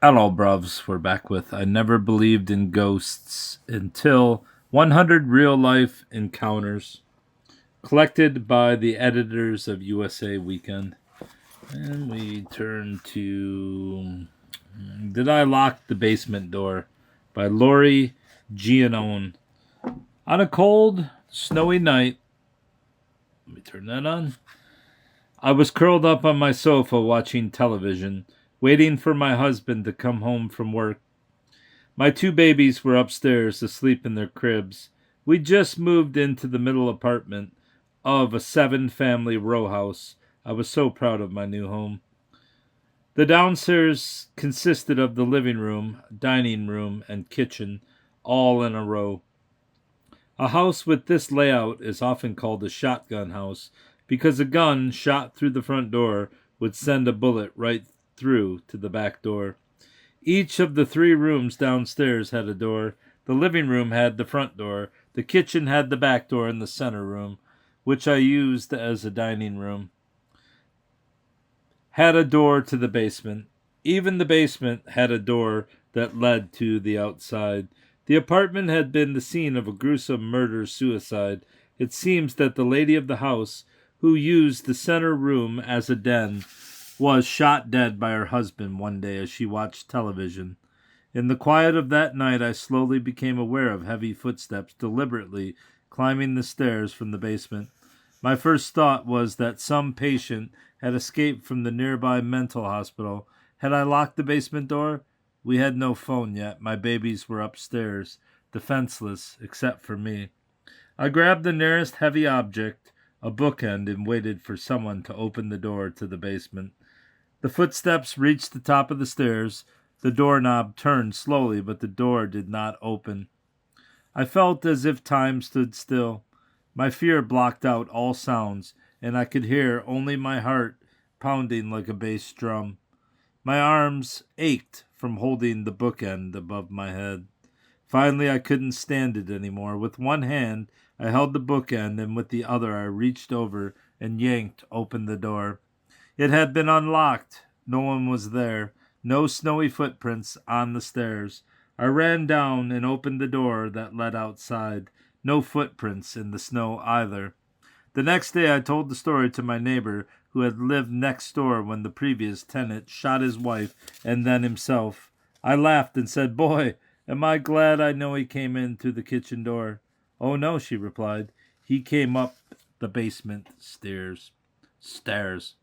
Hello, bruvs. We're back with I Never Believed in Ghosts Until 100 Real Life Encounters, collected by the editors of USA Weekend. And we turn to Did I Lock the Basement Door by Lori Giannone. On a cold, snowy night, let me turn that on. I was curled up on my sofa watching television, waiting for my husband to come home from work. My two babies were upstairs asleep in their cribs. We just moved into the middle apartment of a 7-family row house. I was so proud of my new home. The downstairs consisted of the living room, dining room, and kitchen, all in a row. A house with this layout is often called a shotgun house because a gun shot through the front door would send a bullet right through to the back door. Each of the 3 rooms downstairs had a door. The living room had the front door. The kitchen had the back door in the center room, which I used as a dining room. Had a door to the basement. Even the basement had a door that led to the outside. The apartment had been the scene of a gruesome murder-suicide. It seems that the lady of the house, who used the center room as a den, was shot dead by her husband one day as she watched television. In the quiet of that night, I slowly became aware of heavy footsteps deliberately climbing the stairs from the basement. My first thought was that some patient had escaped from the nearby mental hospital. Had I locked the basement door? We had no phone yet. My babies were upstairs, defenseless except for me. I grabbed the nearest heavy object, a bookend, and waited for someone to open the door to the basement. The footsteps reached the top of the stairs. The doorknob turned slowly, but the door did not open. I felt as if time stood still. My fear blocked out all sounds, and I could hear only my heart pounding like a bass drum. My arms ached from holding the bookend above my head. Finally, I couldn't stand it anymore. With one hand, I held the bookend, and with the other, I reached over and yanked open the door. It had been unlocked. No one was there. No snowy footprints on the stairs. I ran down and opened the door that led outside. No footprints in the snow either. The next day I told the story to my neighbor who had lived next door when the previous tenant shot his wife and then himself. I laughed and said, "Boy, am I glad I know he came in through the kitchen door." "Oh no," she replied. "He came up the basement stairs." Stairs.